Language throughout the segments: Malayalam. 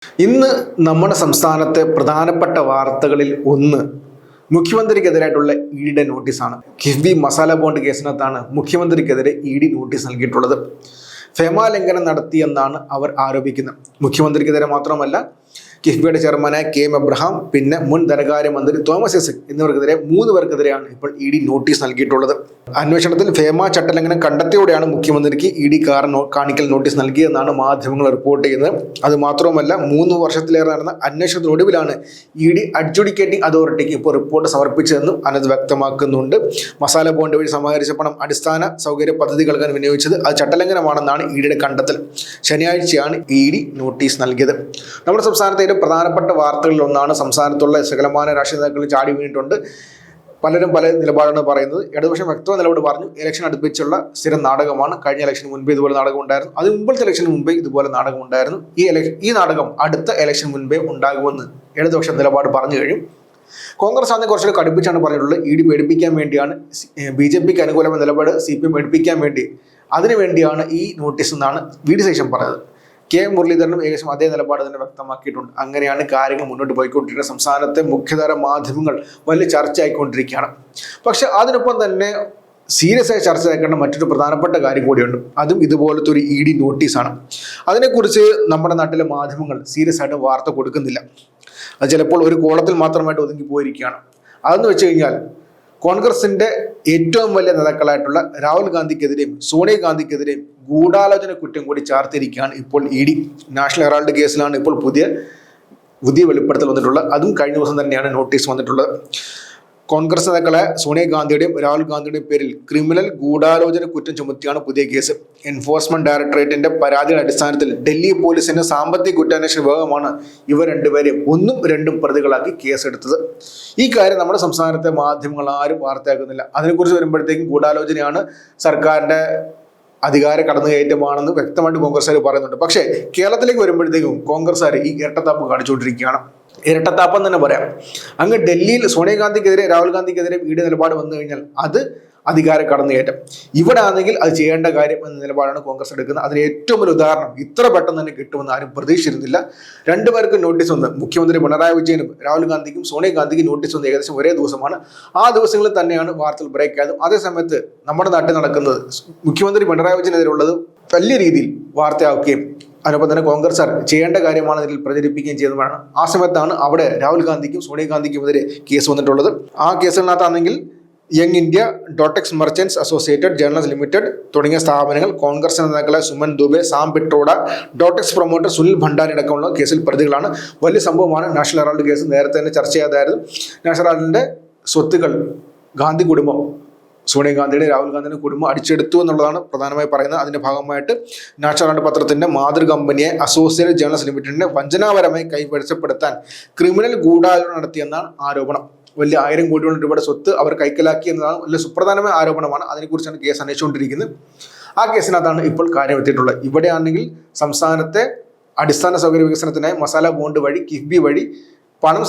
ഇന്ന് നമ്മുടെ സംസ്ഥാനത്തെ പ്രധാനപ്പെട്ട വാർത്തകളിൽ ഒന്ന് മുഖ്യമന്ത്രിക്കെതിരായിട്ടുള്ള ഇഡിയുടെ നോട്ടീസാണ്. കിഫ്ബി മസാല ബോണ്ട് കേസിനകത്താണ് മുഖ്യമന്ത്രിക്കെതിരെ ഇഡി നോട്ടീസ് നൽകിയിട്ടുള്ളത്. ഫെമ ലംഘനം നടത്തിയെന്നാണ് അവർ ആരോപിക്കുന്നത്. മുഖ്യമന്ത്രിക്കെതിരെ മാത്രമല്ല, കിഫ്ബിയുടെ ചെയർമാനായ കെ.എം. എബ്രഹാം, പിന്നെ മുൻ ധനകാര്യമന്ത്രി തോമസ് ഐസക് എന്നിവർക്കെതിരെ 3 പേർക്കെതിരെയാണ് ഇപ്പോൾ ഇഡി നോട്ടീസ് നൽകിയിട്ടുള്ളത്. അന്വേഷണത്തിൽ ഫെമ ചട്ടലംഘനം കണ്ടെത്തിയോടെയാണ് മുഖ്യമന്ത്രിക്ക് ഇഡി കാണിക്കൽ നോട്ടീസ് നൽകിയെന്നാണ് മാധ്യമങ്ങൾ റിപ്പോർട്ട് ചെയ്യുന്നത്. അതുമാത്രവുമല്ല, 3 വർഷത്തിലേറെ നടന്ന അന്വേഷണത്തിനൊടുവിലാണ് ഇഡി അഡ്ജുഡിക്കേറ്റിംഗ് അതോറിറ്റിക്ക് ഇപ്പോൾ റിപ്പോർട്ട് സമർപ്പിച്ചതെന്നും അനത് വ്യക്തമാക്കുന്നുണ്ട്. മസാല ബോണ്ട് വഴി സമാഹരിച്ച പണം അടിസ്ഥാന സൗകര്യ പദ്ധതികൾക്കാണ് വിനിയോഗിച്ചത്. അത് ചട്ടലംഘനമാണെന്നാണ് ഇഡിയുടെ കണ്ടെത്തൽ. ശനിയാഴ്ചയാണ് ഇഡി നോട്ടീസ് നൽകിയത്. നമ്മുടെ സംസ്ഥാനത്തെ പ്രധാനപ്പെട്ട വാർത്തകളിൽ ഒന്നാണ്. സംസ്ഥാനത്തുള്ള സകലമാന രാഷ്ട്രീയ നേതാക്കൾ ചാടി വീണിട്ടുണ്ട്. പലരും പല നിലപാടാണ് പറയുന്നത്. ഇടതുപക്ഷം വ്യക്തമായ നിലപാട് പറഞ്ഞു. ഇലക്ഷൻ അടുപ്പിച്ചുള്ള സ്ഥിരം നാടകമാണ്. കഴിഞ്ഞ ഇലക്ഷന് മുൻപേ ഇതുപോലെ നാടകം ഉണ്ടായിരുന്നു. അത് മുമ്പത്തെ ഇലക്ഷന് മുമ്പേ ഇതുപോലെ നാടകം ഉണ്ടായിരുന്നു. ഈ നാടകം അടുത്ത ഇലക്ഷൻ മുൻപേ ഉണ്ടാകുമെന്ന് ഇടതുപക്ഷം നിലപാട് പറഞ്ഞു കഴിഞ്ഞു. കോൺഗ്രസ് ആണെങ്കിൽ കുറച്ചുകൂടി കടുപ്പിച്ചാണ് പറഞ്ഞിട്ടുള്ളത്. ഇഡി പേടിപ്പിക്കാൻ വേണ്ടിയാണ്, BJPക്ക് അനുകൂലമായ നിലപാട് CPM പേടിപ്പിക്കാൻ വേണ്ടി, അതിനുവേണ്ടിയാണ് ഈ നോട്ടീസ് എന്നാണ് VD സതീശൻ പറഞ്ഞത്. കെ മുരളീധരനും ഏകദേശം അതേ നിലപാട് തന്നെ വ്യക്തമാക്കിയിട്ടുണ്ട്. അങ്ങനെയാണ് കാര്യങ്ങൾ മുന്നോട്ട് പോയിക്കൊണ്ടിരിക്കുന്നത്. സംസ്ഥാനത്തെ മുഖ്യധാര മാധ്യമങ്ങൾ വലിയ ചർച്ചയായിക്കൊണ്ടിരിക്കുകയാണ്. പക്ഷെ അതിനൊപ്പം തന്നെ സീരിയസ് ആയി ചർച്ച ആക്കേണ്ട മറ്റൊരു പ്രധാനപ്പെട്ട കാര്യം കൂടിയുണ്ട്. അതും ഇതുപോലത്തെ ഒരു ഇഡി നോട്ടീസാണ്. അതിനെക്കുറിച്ച് നമ്മുടെ നാട്ടിലെ മാധ്യമങ്ങൾ സീരിയസ് ആയിട്ട് വാർത്ത കൊടുക്കുന്നില്ല. അത് ചിലപ്പോൾ ഒരു കോളത്തിൽ മാത്രമായിട്ട് ഒതുങ്ങി പോയിരിക്കുകയാണ്. അതെന്ന് വെച്ച് കഴിഞ്ഞാൽ, കോൺഗ്രസിന്റെ ഏറ്റവും വലിയ നേതാക്കളായിട്ടുള്ള രാഹുൽ ഗാന്ധിക്കെതിരെയും സോണിയാഗാന്ധിക്കെതിരെയും ഗൂഢാലോചന കുറ്റം കൂടി ചാർത്തിയിരിക്കുകയാണ് ഇപ്പോൾ ഇഡി. നാഷണൽ ഹെറാൾഡ് കേസിലാണ് ഇപ്പോൾ പുതിയ വെളിപ്പെടുത്തൽ വന്നിട്ടുള്ളത്. അതും കഴിഞ്ഞ ദിവസം തന്നെയാണ് നോട്ടീസ് വന്നിട്ടുള്ളത്. കോൺഗ്രസ് നേതാക്കളെ സോണിയാഗാന്ധിയുടെയും രാഹുൽ ഗാന്ധിയുടെയും പേരിൽ ക്രിമിനൽ ഗൂഢാലോചന കുറ്റം ചുമത്തിയാണ് പുതിയ കേസ്. എൻഫോഴ്സ്മെന്റ് ഡയറക്ടറേറ്റിന്റെ പരാതിയുടെ അടിസ്ഥാനത്തിൽ ഡൽഹി പോലീസിന്റെ സാമ്പത്തിക കുറ്റാന്വേഷണ വിഭാഗമാണ് ഇവർ രണ്ടുപേരെയും 1ഉം 2ഉം പ്രതികളാക്കി കേസെടുത്തത്. ഈ കാര്യം നമ്മുടെ സംസ്ഥാനത്തെ മാധ്യമങ്ങൾ ആരും വാർത്തയാക്കുന്നില്ല. അതിനെക്കുറിച്ച് വരുമ്പോഴത്തേക്കും ഗൂഢാലോചനയാണ്, സർക്കാരിന്റെ അധികാര കടന്നുകയറ്റമാണെന്ന് വ്യക്തമായിട്ട് കോൺഗ്രസ്സുകാർ പറയുന്നുണ്ട്. പക്ഷേ കേരളത്തിലേക്ക് വരുമ്പോഴത്തേക്കും കോൺഗ്രസ്സുകാർ ഈ ഇരട്ടത്താപ്പ് കാണിച്ചുകൊണ്ടിരിക്കുകയാണ്. ഇരട്ടത്താപ്പം തന്നെ പറയാം. അങ്ങ് ഡൽഹിയിൽ സോണിയാഗാന്ധിക്കെതിരെ രാഹുൽ ഗാന്ധിക്കെതിരെ ഇഡി നിലപാട് വന്നു കഴിഞ്ഞാൽ അത് അധികാര കടന്നുകയറ്റം. ഇവിടെ ആണെങ്കിൽ അത് ചെയ്യേണ്ട കാര്യം എന്ന നിലപാടാണ് കോൺഗ്രസ് എടുക്കുന്നത്. അതിന് ഏറ്റവും വലിയ ഉദാഹരണം, ഇത്ര പെട്ടെന്ന് തന്നെ കിട്ടുമെന്ന് ആരും പ്രതീക്ഷിച്ചിരുന്നില്ല. 2 പേർക്കും നോട്ടീസ് വന്ന്, മുഖ്യമന്ത്രി പിണറായി വിജയനും രാഹുൽ ഗാന്ധിക്കും സോണിയാഗാന്ധിക്കും നോട്ടീസ് വന്ന് ഏകദേശം ഒരേ ദിവസമാണ്. ആ ദിവസങ്ങളിൽ തന്നെയാണ് വാർത്തകൾ ബ്രേക്ക് ആയതും. അതേസമയത്ത് നമ്മുടെ നാട്ടിൽ നടക്കുന്നത്, മുഖ്യമന്ത്രി പിണറായി വിജയനെതിരുള്ളത് വലിയ രീതിയിൽ വാർത്തയാക്കുകയും അതിനൊപ്പം തന്നെ കോൺഗ്രസ്സുകാർ ചെയ്യേണ്ട കാര്യമാണ് ഇതിൽ പ്രചരിപ്പിക്കുകയും ചെയ്യുന്നതാണ്. ആ സമയത്താണ് അവിടെ രാഹുൽ ഗാന്ധിക്കും സോണിയാഗാന്ധിക്കുമെതിരെ കേസ് വന്നിട്ടുള്ളത്. ആ കേസുകളിനകത്താണെങ്കിൽ young India, Dotex merchants associated, journals limited തുടങ്ങിയ സ്ഥാപനങ്ങൾ, കോൺഗ്രസ് നേതാക്കളെ സുമൻ ദുബെ, സാം പിട്രോഡ, ഡോട്ടെക്സ് പ്രൊമോട്ടർ സുനിൽ ഭണ്ഡാരി അടക്കമുള്ള കേസിൽ പ്രതികളാണ്. വലിയ സംഭവമാണ്. നാഷണൽ ഹെറാൾഡ് കേസ് നേരത്തെ തന്നെ ചർച്ച ചെയ്തായിരുന്നു. നാഷണൽ ഹെറാൾഡിന്റെ സ്വത്തുക്കൾ ഗാന്ധി കുടുംബം, സോണിയാഗാന്ധിയുടെ രാഹുൽ ഗാന്ധിയുടെ കുടുംബം അടിച്ചെടുത്തു എന്നുള്ളതാണ് പ്രധാനമായി പറയുന്നത്. അതിന്റെ ഭാഗമായിട്ട് നാഷണൽ ഹെറാൾഡ് പത്രത്തിന്റെ മാതൃ കമ്പനിയെ അസോസിയേറ്റഡ് ജേർണൽസ് ലിമിറ്റഡിനെ വഞ്ചനാപരമായി കൈവശപ്പെടുത്താൻ ക്രിമിനൽ ഗൂഢാലോചന നടത്തിയെന്നാണ് ആരോപണം. വലിയ 1000 കോടിയോളം രൂപയുടെ സ്വത്ത് അവർ കൈക്കലാക്കി എന്നതാണ് വലിയ സുപ്രധാനമായ ആരോപണമാണ്. അതിനെക്കുറിച്ചാണ് കേസ് അന്വേഷിച്ചുകൊണ്ടിരിക്കുന്നത്. ആ കേസിനകത്താണ് ഇപ്പോൾ കാര്യം എത്തിയിട്ടുള്ളത്. ഇവിടെയാണെങ്കിൽ സംസ്ഥാനത്തെ അടിസ്ഥാന സൗകര്യ വികസനത്തിനായി മസാല ബോണ്ട് വഴി, കിഫ്ബി വഴി പണം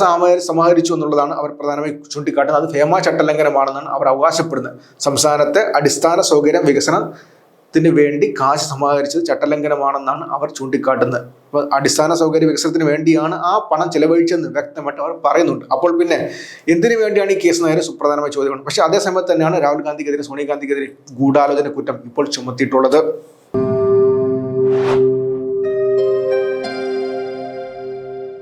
സമാഹരിച്ചു എന്നുള്ളതാണ് അവർ പ്രധാനമായി ചൂണ്ടിക്കാട്ടുന്നത്. അത് ഫെമ ചട്ടലംഘനമാണെന്നാണ് അവർ അവകാശപ്പെടുന്നത്. സംസ്ഥാനത്തെ അടിസ്ഥാന സൗകര്യ വികസനത്തിന് വേണ്ടി കാശ് സമാഹരിച്ചത് ചട്ടലംഘനമാണെന്നാണ് അവർ ചൂണ്ടിക്കാട്ടുന്നത്. അപ്പോൾ അടിസ്ഥാന സൗകര്യ വികസനത്തിന് വേണ്ടിയാണ് ആ പണം ചെലവഴിച്ചെന്ന് വ്യക്തമായിട്ട് അവർ പറയുന്നുണ്ട്. അപ്പോൾ പിന്നെ എന്തിനു വേണ്ടിയാണ് ഈ കേസ് നേരെ സുപ്രധാനമായ ചോദ്യമാണ്. പക്ഷേ അതേസമയത്ത് തന്നെയാണ് രാഹുൽ ഗാന്ധിക്കെതിരെ സോണിയാഗാന്ധിക്കെതിരെ ഗൂഢാലോചന കുറ്റം ഇപ്പോൾ ചുമത്തിയിട്ടുള്ളത്.